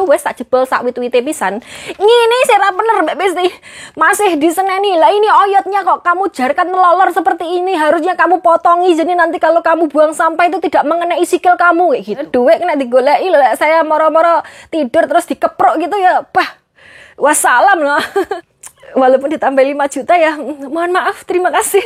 Wes tak jebol sak wit-wite pisan. Ngene sih ra bener Mbak Besti. Masih diseneni. Lah ini oyotnya kok kamu jarkan melolor seperti ini. Harusnya kamu potongi. Jadi nanti kalau kamu buang sampah itu tidak mengenai sikil kamu kayak gitu. Duit kena digoleki lho. Saya moro-moro tidur terus dikeprok gitu ya. Pah. Wassalam loh. Walaupun ditambah 5 juta ya. Mohon maaf. Terima kasih.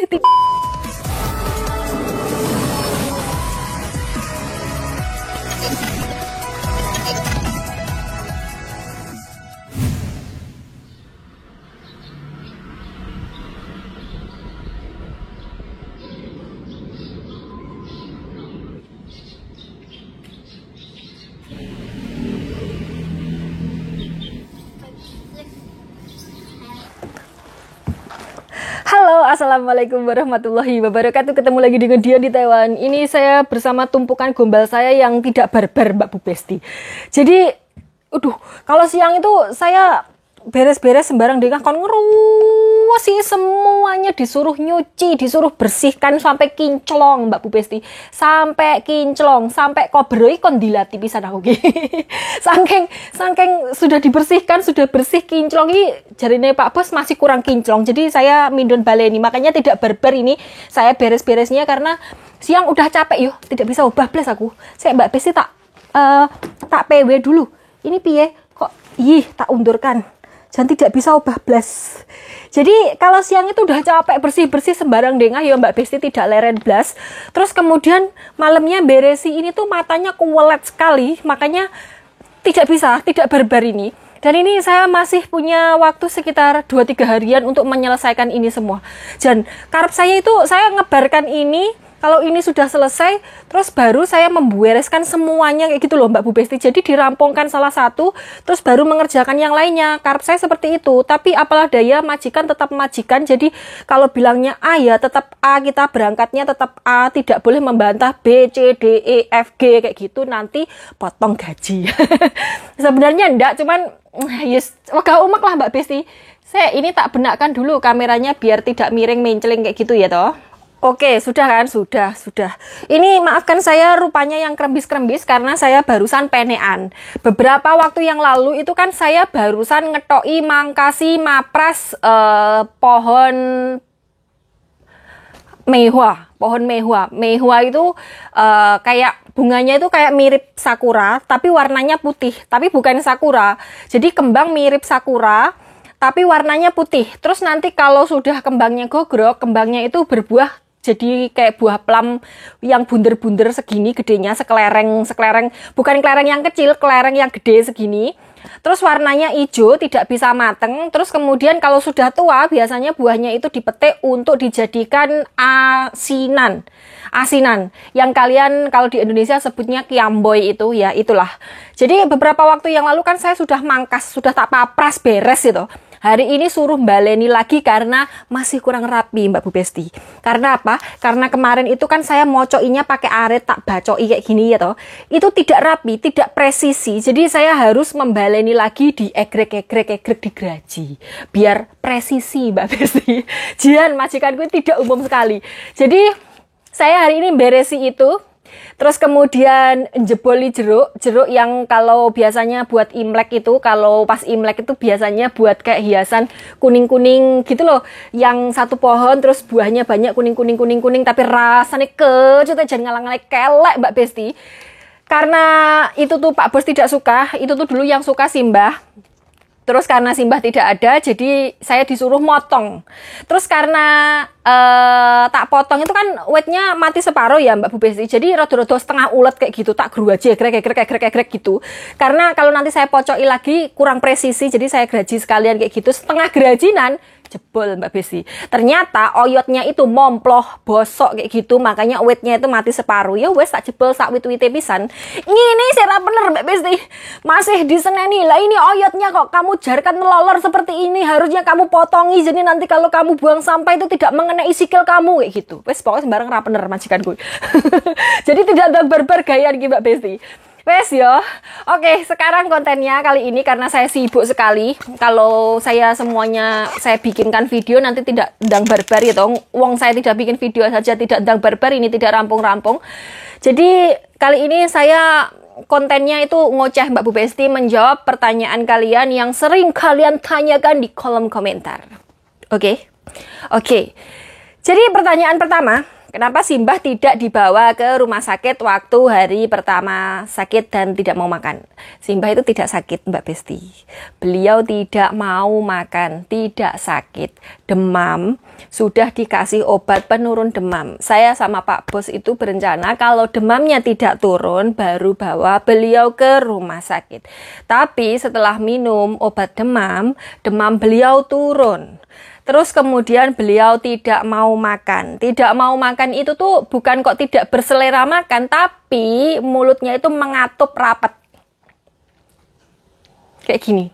Halo, assalamualaikum warahmatullahi wabarakatuh. Ketemu lagi dengan Dian di Taiwan. Ini saya bersama tumpukan gombal saya yang tidak barbar, Mbak Bu Besti. Jadi, kalau siang itu saya beres-beres sembarang dengah kon ngerusi semuanya, disuruh nyuci, disuruh bersihkan sampai kinclong, Mbak Bu Besti. Sampai kinclong, sampai kobroi kon dilati pisan aku ki. Saking sudah dibersihkan, sudah bersih kinclong iki jarine Pak Bos masih kurang kinclong. Jadi saya mindon baleni, makanya tidak barbar ini saya beres-beresnya karena siang udah capek yo, tidak bisa ubah blas aku. Saya Mbak Besti tak PW dulu. Ini piye kok tak undurkan. Dan tidak bisa ubah blas. Jadi kalau siang itu udah capek bersih-bersih sembarang dengah ya Mbak Besti tidak leren blas. Terus kemudian malamnya beresi ini tuh matanya kuwelet sekali. Makanya tidak bisa, tidak barbar ini. Dan ini saya masih punya waktu sekitar 2-3 harian untuk menyelesaikan ini semua. Dan karep saya itu saya ngebarkan ini. Kalau ini sudah selesai, terus baru saya membereskan semuanya kayak gitu loh Mbak Bu Besti. Jadi dirampungkan salah satu, terus baru mengerjakan yang lainnya. Karep saya seperti itu. Tapi apalah daya, majikan tetap majikan. Jadi kalau bilangnya A ya tetap A, kita berangkatnya tetap A. Tidak boleh membantah B, C, D, E, F, G kayak gitu. Nanti potong gaji. Sebenarnya enggak, cuman yes, wagah umek lah Mbak Besti. Saya ini tak benakkan dulu kameranya biar tidak miring mencling kayak gitu ya toh. Oke, sudah kan? Sudah. Ini maafkan saya rupanya yang krembis-krembis karena saya barusan penean. Beberapa waktu yang lalu itu kan saya barusan ngetoi mangkasi mapras pohon mehua. Pohon mehua. Mehua itu kayak bunganya itu kayak mirip sakura, tapi warnanya putih. Tapi bukan sakura. Jadi kembang mirip sakura, tapi warnanya putih. Terus nanti kalau sudah kembangnya gogrok, kembangnya itu berbuah jadi kayak buah plum yang bunder-bunder segini gedenya, sekelereng, bukan kelereng yang kecil, kelereng yang gede segini. Terus warnanya hijau, tidak bisa mateng. Terus kemudian kalau sudah tua, biasanya buahnya itu dipetik untuk dijadikan asinan. Yang kalian kalau di Indonesia sebutnya kiamboy itu, ya itulah. Jadi beberapa waktu yang lalu kan saya sudah mangkas, sudah tak papras beres itu. Hari ini suruh baleni lagi karena masih kurang rapi Mbak Bu Besti. Karena apa? Karena kemarin itu kan saya mocoinya pakai arit tak bacoi kayak gini ya toh. Itu tidak rapi, tidak presisi. Jadi saya harus membaleni lagi diegrek digraji. Biar presisi Mbak Besti. Jian majikanku tidak umum sekali. Jadi saya hari ini beresi itu. Terus kemudian jeboli jeruk yang kalau biasanya buat Imlek itu, kalau pas Imlek itu biasanya buat kayak hiasan kuning-kuning gitu loh. Yang satu pohon terus buahnya banyak kuning tapi rasanya kecut jangan ngalang-ngalang kelek Mbak Besti. Karena itu tuh Pak Bos tidak suka, itu tuh dulu yang suka Simbah. Terus karena Simbah tidak ada, jadi saya disuruh motong. Terus karena tak potong itu kan weightnya mati separuh ya Mbak Bu Besti. Jadi rada-rada setengah ulet kayak gitu, tak geruaji grek gitu. Karena kalau nanti saya pocoi lagi kurang presisi, jadi saya geraji sekalian kayak gitu. Setengah gerajinan jebol Mbak Besti. Ternyata oyotnya itu momploh, bosok kayak gitu, makanya weightnya itu mati separuh. Ya wes tak jebol sak wit-wite pisan. Ngene sih ra bener Mbak Besti. Masih diseneni. Lah ini oyotnya kok kamu jarkan melolor seperti ini. Harusnya kamu potongi. Jadi nanti kalau kamu buang sampah itu tidak mengenai sikil kamu kayak gitu. Wes pokoknya sembarang ra bener majikanku. Jadi tidak ada barbar gayaan ki Mbak Besti. Wes yo. Oke, sekarang kontennya kali ini karena saya sibuk sekali. Kalau saya semuanya saya bikinkan video nanti tidak ndang barbar ya toh. Wong saya tidak bikin video saja tidak ndang barbar, ini tidak rampung-rampung. Jadi kali ini saya kontennya itu ngoceh Mbak Bu Besti, menjawab pertanyaan kalian yang sering kalian tanyakan di kolom komentar. Oke. Jadi pertanyaan pertama, kenapa Simbah tidak dibawa ke rumah sakit waktu hari pertama sakit dan tidak mau makan? Simbah itu tidak sakit, Mbak Besti. Beliau tidak mau makan, tidak sakit. Demam, sudah dikasih obat penurun demam. Saya sama Pak Bos itu berencana kalau demamnya tidak turun, baru bawa beliau ke rumah sakit. Tapi setelah minum obat demam, demam beliau turun. Terus kemudian beliau tidak mau makan. Tidak mau makan itu tuh bukan kok tidak berselera makan, tapi mulutnya itu mengatup rapat. Kayak gini.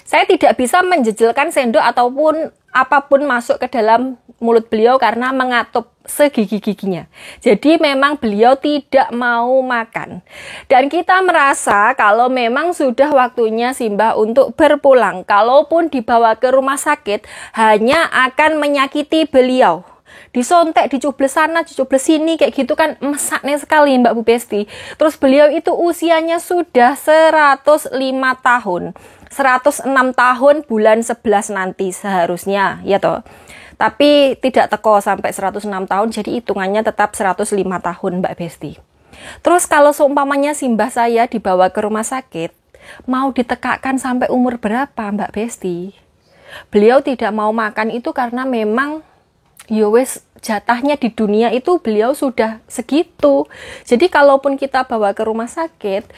Saya tidak bisa menjejelkan sendok ataupun apapun masuk ke dalam mulut beliau karena mengatup segigi-giginya. Jadi memang beliau tidak mau makan. Dan kita merasa kalau memang sudah waktunya Simbah untuk berpulang. Kalaupun dibawa ke rumah sakit, hanya akan menyakiti beliau. Disontek, dicubles sana, dicubles sini, kayak gitu kan mesaknya sekali Mbak Bu Besti. Terus beliau itu usianya sudah 105 tahun. 106 tahun bulan 11 nanti seharusnya, ya toh. Tapi tidak teko sampai 106 tahun, jadi hitungannya tetap 105 tahun Mbak Besti. Terus kalau seumpamanya Simbah saya dibawa ke rumah sakit, mau ditekakkan sampai umur berapa Mbak Besti? Beliau tidak mau makan itu karena memang wes jatahnya di dunia itu beliau sudah segitu. Jadi kalaupun kita bawa ke rumah sakit,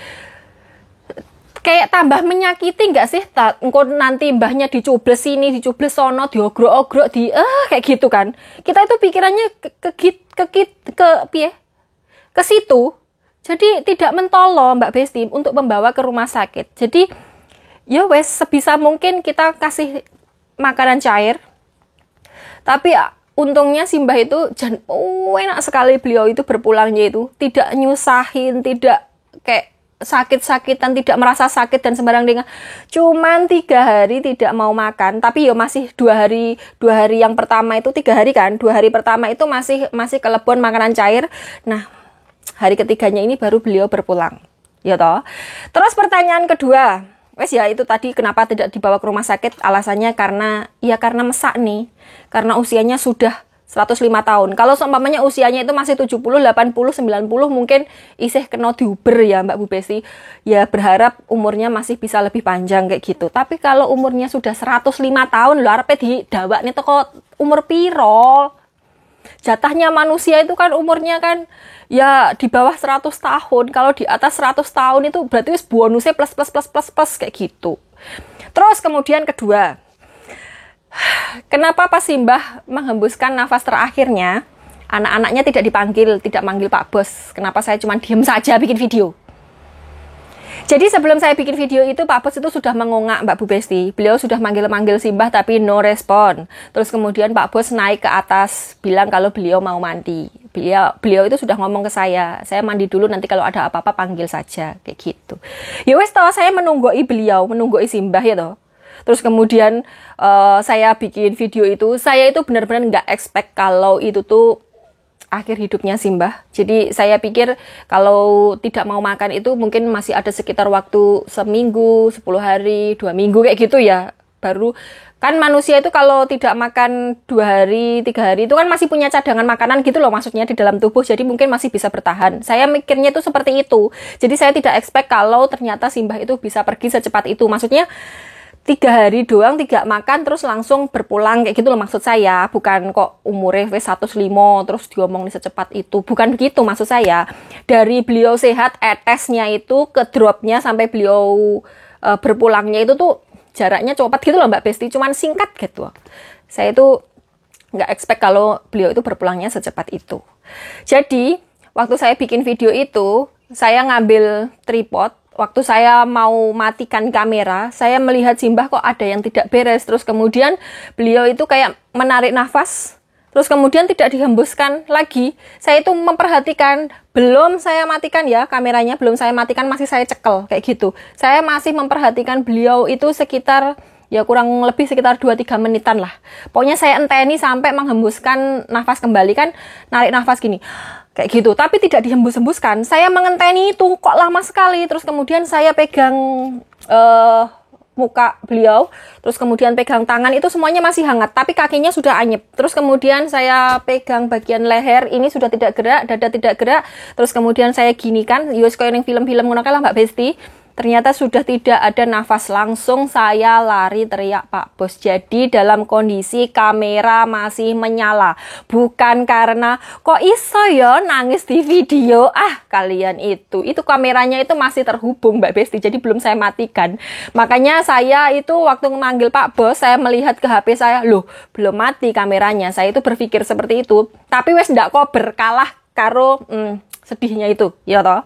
kayak tambah menyakiti nggak sih? Engko nanti mbahnya dicubles sini, dicubles sono, diogrok-ogrok kayak gitu kan. Kita itu pikirannya ke situ. Jadi tidak mentolo Mbak Besti untuk membawa ke rumah sakit. Jadi ya wes sebisa mungkin kita kasih makanan cair. Tapi untungnya Simbah itu enak sekali beliau itu berpulangnya itu tidak nyusahin, tidak kayak sakit-sakitan, tidak merasa sakit dan sembarang dengan. Cuman 3 hari tidak mau makan, tapi ya masih 2 hari yang pertama itu 3 hari kan, 2 hari pertama itu masih kelebon makanan cair. Nah, hari ketiganya ini baru beliau berpulang, ya toh. Terus pertanyaan kedua, wes ya itu tadi kenapa tidak dibawa ke rumah sakit, alasannya karena mesak nih, karena usianya sudah 105 tahun. Kalau seumpamanya usianya itu masih 70, 80, 90 mungkin isih kena diuber ya Mbak Bu Besti. Ya berharap umurnya masih bisa lebih panjang kayak gitu. Tapi kalau umurnya sudah 105 tahun, lho arepe didawakne teko umur piro? Jatahnya manusia itu kan umurnya kan ya di bawah 100 tahun. Kalau di atas 100 tahun itu berarti bonusnya plus kayak gitu. Terus kemudian kedua, kenapa pas Simbah menghembuskan nafas terakhirnya, anak-anaknya tidak manggil Pak Bos? Kenapa saya cuma diem saja bikin video? Jadi sebelum saya bikin video itu, Pak Bos itu sudah mengungak Mbak Bu Besti. Beliau sudah manggil-manggil Simbah tapi no respon. Terus kemudian Pak Bos naik ke atas, bilang kalau beliau mau mandi. Beliau itu sudah ngomong ke saya mandi dulu, nanti kalau ada apa-apa panggil saja, kayak gitu. Ya wes toh, saya menunggui Simbah ya toh. Terus kemudian saya bikin video itu, saya itu benar-benar nggak expect kalau itu tuh akhir hidupnya Simbah. Jadi saya pikir kalau tidak mau makan itu mungkin masih ada sekitar waktu seminggu, 10 hari, 2 minggu kayak gitu ya. Baru kan manusia itu kalau tidak makan 2 hari, 3 hari itu kan masih punya cadangan makanan gitu loh, maksudnya di dalam tubuh. Jadi mungkin masih bisa bertahan. Saya mikirnya itu seperti itu. Jadi saya tidak expect kalau ternyata Simbah itu bisa pergi secepat itu. Maksudnya 3 hari doang tidak makan terus langsung berpulang kayak gitu loh maksud saya. Bukan kok umurnya 105 terus diomongin secepat itu, bukan begitu maksud saya. Dari beliau sehat, etesnya itu ke dropnya sampai beliau berpulangnya itu tuh jaraknya cepat gitu loh Mbak Besti, cuman singkat gitu. Saya itu nggak expect kalau beliau itu berpulangnya secepat itu. Jadi waktu saya bikin video itu, saya ngambil tripod. Waktu saya mau matikan kamera, saya melihat Simbah kok ada yang tidak beres. Terus kemudian beliau itu kayak menarik nafas, terus kemudian tidak dihembuskan lagi. Saya itu memperhatikan, belum saya matikan ya kameranya, belum saya matikan, masih saya cekel kayak gitu. Saya masih memperhatikan beliau itu sekitar ya kurang lebih sekitar 2-3 menitan lah. Pokoknya saya enteni sampai menghembuskan nafas kembali, kan narik nafas gini. kayak gitu, tapi tidak dihembus-hembuskan. Saya mengenteni itu kok lama sekali, terus kemudian saya pegang muka beliau, terus kemudian pegang tangan, itu semuanya masih hangat, tapi kakinya sudah anyep. Terus kemudian saya pegang bagian leher, ini sudah tidak gerak, dada tidak gerak, terus kemudian saya ginikan, yus koyo ning film-film ngono kae lah Mbak Besti. Ternyata sudah tidak ada nafas, langsung saya lari teriak Pak Bos. Jadi dalam kondisi kamera masih menyala, bukan karena kok iso ya nangis di video, kalian itu kameranya itu masih terhubung Mbak Besti, jadi belum saya matikan. Makanya saya itu waktu memanggil Pak Bos, saya melihat ke HP saya, loh belum mati kameranya. Saya itu berpikir seperti itu, tapi wes ndak kober, kalah karo sedihnya itu, ya toh.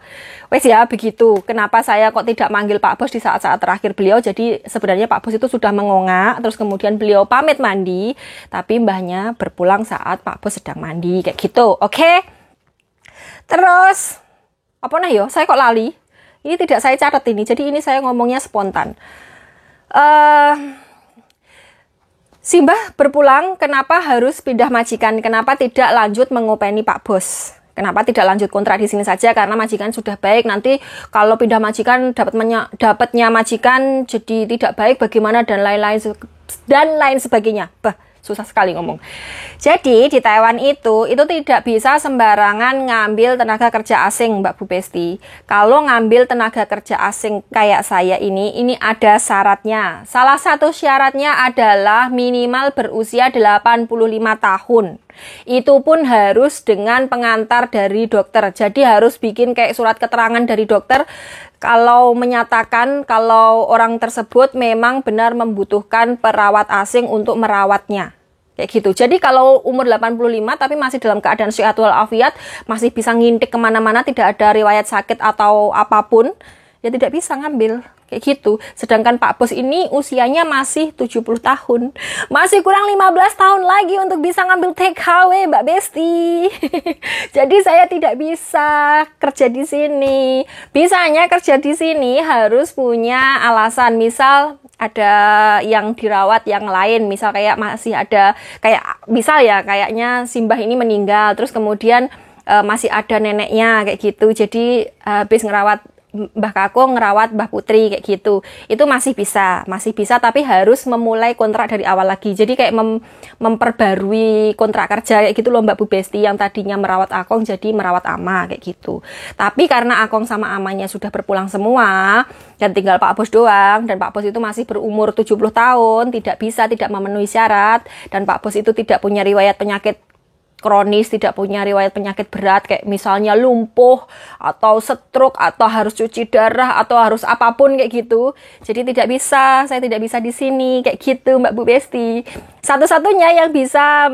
Wes ya begitu. Kenapa saya kok tidak manggil Pak Bos di saat-saat terakhir beliau? Jadi sebenarnya Pak Bos itu sudah mengongak, terus kemudian beliau pamit mandi, tapi mbahnya berpulang saat Pak Bos sedang mandi, kayak gitu. Oke. Terus apa nah yo? Saya kok lali? Ini tidak saya catat ini. Jadi ini saya ngomongnya spontan. Simbah berpulang, kenapa harus pindah majikan? Kenapa tidak lanjut mengopeni Pak Bos? Kenapa tidak lanjut kontrak di sini saja? Karena majikan sudah baik. Nanti kalau pindah majikan dapatnya majikan jadi tidak baik bagaimana dan lain sebagainya. Susah sekali ngomong. Jadi di Taiwan itu tidak bisa sembarangan ngambil tenaga kerja asing, Mbak Bu Besti. Kalau ngambil tenaga kerja asing kayak saya ini ada syaratnya. Salah satu syaratnya adalah minimal berusia 85 tahun. Itu pun harus dengan pengantar dari dokter. Jadi harus bikin kayak surat keterangan dari dokter kalau menyatakan kalau orang tersebut memang benar membutuhkan perawat asing untuk merawatnya. Kayak gitu. Jadi kalau umur 85 tapi masih dalam keadaan sehat walafiat, masih bisa ngintik kemana-mana, tidak ada riwayat sakit atau apapun, ya tidak bisa ngambil. Kayak gitu. Sedangkan Pak Bos ini usianya masih 70 tahun. Masih kurang 15 tahun lagi untuk bisa ngambil TKW, Mbak Besti. Jadi saya tidak bisa kerja di sini. Bisanya kerja di sini harus punya alasan. Misal ada yang dirawat yang lain. Misal kayak masih ada, misal ya kayaknya Simbah ini meninggal. Terus kemudian masih ada neneknya kayak gitu. Jadi habis ngerawat Mbah Kakung, ngerawat Mbah Putri kayak gitu. Itu masih bisa tapi harus memulai kontrak dari awal lagi. Jadi kayak memperbarui kontrak kerja kayak gitu loh Mbak Bu Besti, yang tadinya merawat Akong jadi merawat Ama kayak gitu. Tapi karena Akong sama Amanya sudah berpulang semua dan tinggal Pak Bos doang, dan Pak Bos itu masih berumur 70 tahun, tidak memenuhi syarat, dan Pak Bos itu tidak punya riwayat penyakit kronis, tidak punya riwayat penyakit berat kayak misalnya lumpuh atau stroke atau harus cuci darah atau harus apapun kayak gitu. Jadi saya tidak bisa di sini kayak gitu Mbak Bu Besti. Satu-satunya yang bisa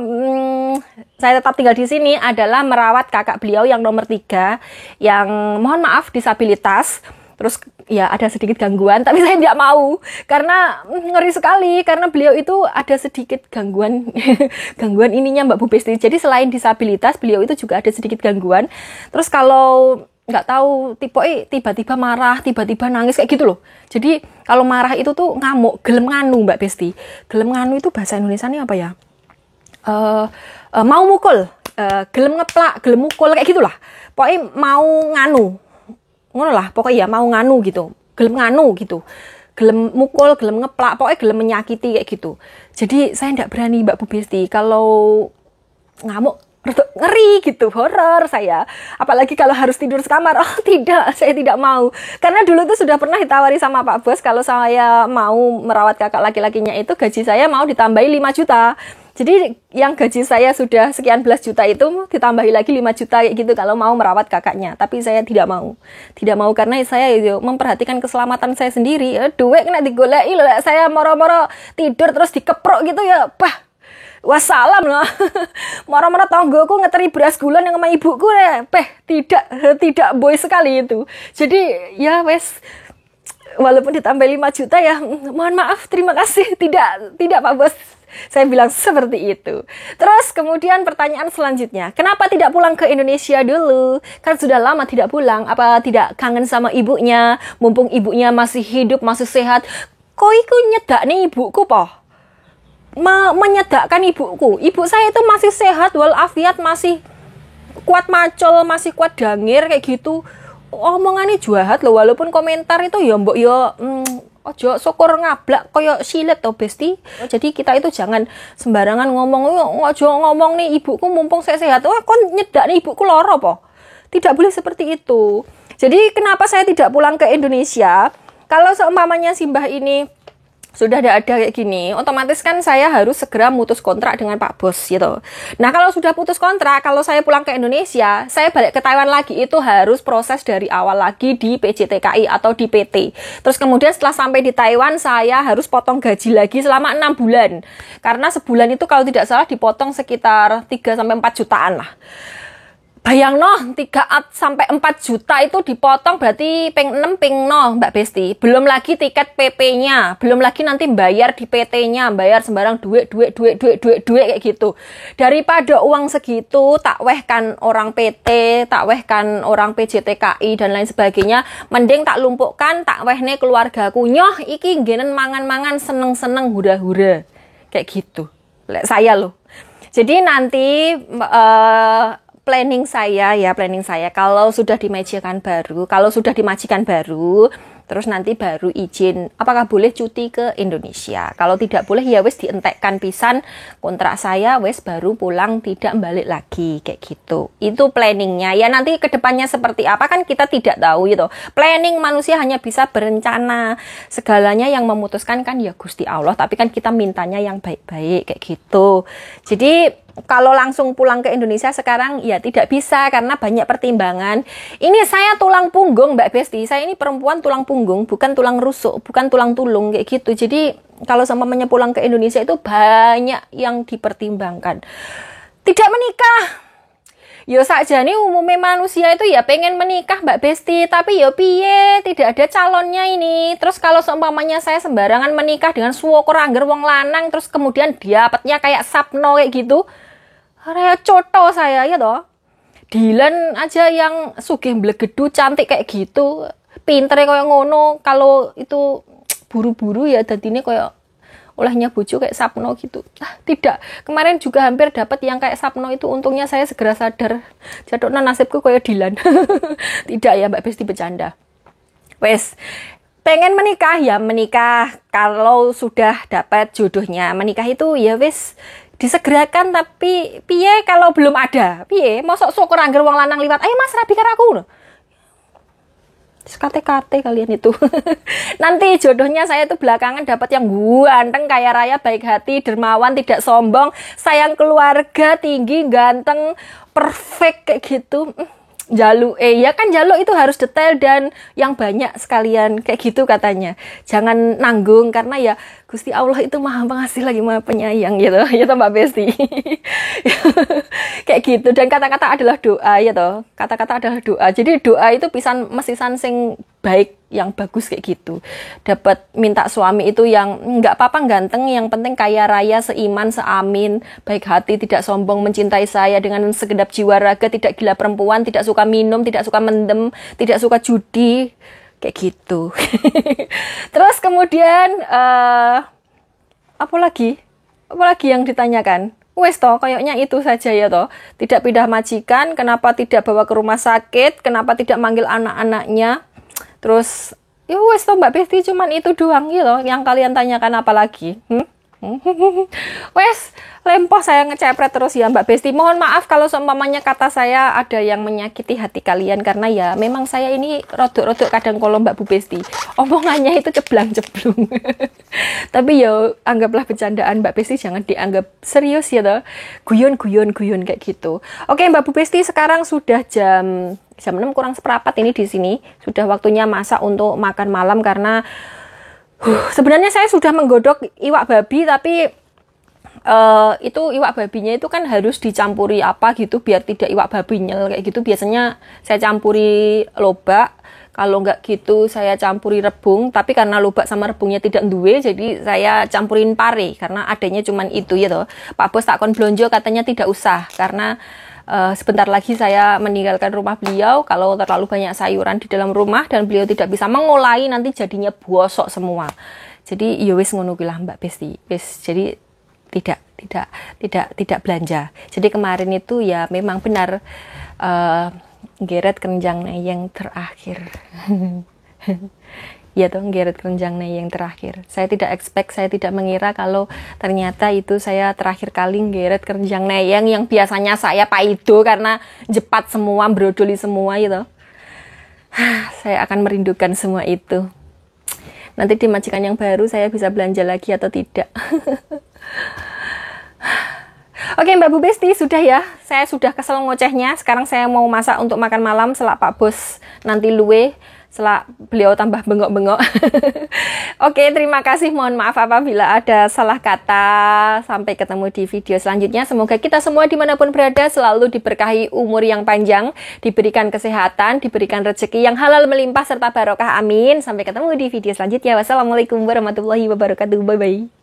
saya tetap tinggal di sini adalah merawat kakak beliau yang nomor 3 yang mohon maaf disabilitas. Terus ya ada sedikit gangguan, tapi saya tidak mau karena ngeri sekali, karena beliau itu ada sedikit gangguan gangguan ininya Mbak Bu Besti. Jadi selain disabilitas, beliau itu juga ada sedikit gangguan. Terus kalau nggak tahu tiba-tiba marah, tiba-tiba nangis kayak gitu loh. Jadi kalau marah itu tuh ngamuk, gelem nganu Mbak Besti. Gelem nganu itu bahasa Indonesianya apa ya? Mau mukul, gelem ngeplak, gelem mukul kayak gitulah. Pokoknya mau nganu. Ngono lah, pokoknya ya mau nganu gitu, gelem nganu gitu, gelem mukul, gelem ngeplak, pokoknya gelem menyakiti kayak gitu. Jadi saya tidak berani Mbak Bu Besti, kalau ngamuk ngeri gitu, horor saya. Apalagi kalau harus tidur sekamar, tidak, saya tidak mau. Karena dulu tuh sudah pernah ditawari sama Pak Bos, kalau saya mau merawat kakak laki-lakinya itu gaji saya mau ditambahi 5 juta. Jadi yang gaji saya sudah sekian belas juta itu ditambahi lagi 5 juta kayak gitu kalau mau merawat kakaknya. Tapi saya tidak mau. Tidak mau karena saya itu memperhatikan keselamatan saya sendiri. Duit kena digoleki loh. Saya moro-moro tidur terus dikeprok gitu ya. Wassalam lah. Moro-moro tonggoku ngeteri beras gula yang sama ibuku ya. Tidak boy sekali itu. Jadi ya wes, walaupun ditambah 5 juta ya, mohon maaf, terima kasih. Tidak Pak Bos. Saya bilang seperti itu. Terus kemudian pertanyaan selanjutnya, kenapa tidak pulang ke Indonesia dulu? Kan sudah lama tidak pulang. Apa tidak kangen sama ibunya? Mumpung ibunya masih hidup, masih sehat. Kok iku nyedak nih ibuku poh? Menyedakkan ibuku. Ibu saya itu masih sehat walafiat, masih kuat macul, masih kuat dangir kayak gitu. Omongannya jahat loh, walaupun komentar itu ya mbok ya ojo syukur ngablak koyo silet to besti. Jadi kita itu jangan sembarangan ngomong, ojo ngomong nih ibuku mumpung saya sehat. Wah, kon nyedak nih ibuku loro po. Tidak boleh seperti itu. Jadi kenapa saya tidak pulang ke Indonesia? Kalau seumpamanya Simbah ini sudah ada kayak gini, otomatis kan saya harus segera mutus kontrak dengan Pak Bos gitu. Nah, kalau sudah putus kontrak, kalau saya pulang ke Indonesia, saya balik ke Taiwan lagi, itu harus proses dari awal lagi di PJTKI atau di PT. Terus kemudian setelah sampai di Taiwan, saya harus potong gaji lagi selama 6 bulan. Karena sebulan itu kalau tidak salah dipotong sekitar 3-4 jutaan lah. Bayang noh, 3-4 juta itu dipotong berarti ping 6 ping noh Mbak Besti. Belum lagi tiket PP-nya, belum lagi nanti bayar di PT-nya, bayar sembarang duit kayak gitu. Daripada uang segitu tak wehkan orang PT, tak wehkan orang PJTKI dan lain sebagainya, mending tak lumpuhkan, tak wehne keluargaku. Nyoh iki ngenen mangan-mangan seneng-seneng hura-hura. Kayak gitu. Saya loh. Jadi nanti planning saya kalau sudah dimajikan baru, terus nanti baru izin apakah boleh cuti ke Indonesia. Kalau tidak boleh ya wes dientekkan pisan kontrak saya, wes baru pulang tidak balik lagi kayak gitu. Itu planningnya. Ya nanti kedepannya seperti apa kan kita tidak tahu gitu. Planning manusia hanya bisa berencana. Segalanya yang memutuskan kan ya Gusti Allah, tapi kan kita mintanya yang baik-baik kayak gitu. Jadi kalau langsung pulang ke Indonesia sekarang ya tidak bisa karena banyak pertimbangan. Ini saya tulang punggung Mbak Besti. Saya ini perempuan tulang punggung, bukan tulang rusuk, bukan tulang tulung kayak gitu. Jadi kalau seumpamanya pulang ke Indonesia itu banyak yang dipertimbangkan. Tidak menikah. Yo sakjane umumnya manusia itu ya pengen menikah Mbak Besti, tapi yo piye tidak ada calonnya ini. Terus kalau seumpamanya saya sembarangan menikah dengan swokor angger wong lanang, terus kemudian dapatnya kayak Sapno kayak gitu, kayak coto saya ya toh. Dilan aja yang sugih blegedu cantik kayak gitu, pintere kayak ngono, kalau itu buru-buru ya dadine kayak olehnya bojo kayak Sapno gitu. Tidak. Kemarin juga hampir dapat yang kayak Sapno itu, untungnya saya segera sadar. Jadukna nasibku kayak Dilan. Tidak ya Mbak Besti, bercanda. Wes, pengen menikah ya menikah kalau sudah dapat jodohnya. Menikah itu ya wes disegerakan, tapi piye kalau belum ada? Piye? Mosok syukur angger wong lanang liwat, "Ayo Mas rabi karo aku." Kate-kate kalian itu. Nanti jodohnya saya tuh belakangan dapat yang ganteng, kaya raya, baik hati, dermawan, tidak sombong, sayang keluarga, tinggi, ganteng, perfect kayak gitu. Jaluk ya kan jaluk itu harus detail dan yang banyak sekalian kayak gitu katanya. Jangan nanggung karena ya Gusti Allah itu maha pengasih lagi maha penyayang gitu. Ya Mbak Besti. Kayak gitu, dan kata-kata adalah doa ya toh. Kata-kata adalah doa. Jadi doa itu pisan mesisan sing baik, yang bagus kayak gitu. Dapat minta suami itu yang enggak apa-apa ganteng, yang penting kaya raya, seiman, seamin, baik hati, tidak sombong, mencintai saya dengan segenap jiwa raga, tidak gila perempuan, tidak suka minum, tidak suka mendem, tidak suka judi, kayak gitu. Terus kemudian apa lagi yang ditanyakan? Wes toh, kayaknya itu saja ya toh. Tidak pindah majikan, kenapa tidak bawa ke rumah sakit, kenapa tidak manggil anak-anaknya. Terus, ya wes toh Mbak Besti, cuman itu doang gitu yang kalian tanyakan, apa lagi? Wes, lempoh saya ngecepret terus ya Mbak Besti. Mohon maaf kalau seumpamanya kata saya ada yang menyakiti hati kalian, karena ya memang saya ini rodok-rodok kadang kalau Mbak Bu Besti. Omongannya itu ceblang-ceblung. Tapi ya anggaplah bercandaan Mbak Besti, jangan dianggap serius ya toh. Guyon kayak gitu. Oke Mbak Bu Besti, sekarang sudah jam 6 kurang seperempat ini di sini. Sudah waktunya masak untuk makan malam karena sebenarnya saya sudah menggodok iwak babi, tapi itu iwak babinya itu kan harus dicampuri apa gitu biar tidak iwak babi nyel kayak gitu. Biasanya saya campuri lobak, kalau nggak gitu saya campuri rebung, tapi karena lobak sama rebungnya tidak duwe, jadi saya campurin pare karena adanya cuman itu ya toh. Pak Bos takon blonjo katanya tidak usah karena sebentar lagi saya meninggalkan rumah beliau. Kalau terlalu banyak sayuran di dalam rumah dan beliau tidak bisa mengolahi, nanti jadinya bosok semua. Jadi ya wis ngono kuwi lah Mbak Besti. Wis, jadi tidak tidak belanja. Jadi kemarin itu ya memang benar geret keranjang yang terakhir. Ya toh, geret keranjang yang terakhir. Saya tidak expect, saya tidak mengira kalau ternyata itu saya terakhir kali geret keranjang yang biasanya saya paido karena jepat semua, brodoli semua gitu. Saya akan merindukan semua itu. Nanti di majikan yang baru saya bisa belanja lagi atau tidak. Oke Mbak Bu Besti, sudah ya. Saya sudah kesel ngocehnya. Sekarang saya mau masak untuk makan malam selak Pak Bos nanti luwe. Setelah beliau tambah bengok-bengok. Oke, terima kasih. Mohon maaf apabila ada salah kata. Sampai ketemu di video selanjutnya. Semoga kita semua dimanapun berada selalu diberkahi umur yang panjang, diberikan kesehatan, diberikan rezeki yang halal melimpah serta barokah. Amin. Sampai ketemu di video selanjutnya. Wassalamualaikum warahmatullahi wabarakatuh. Bye-bye.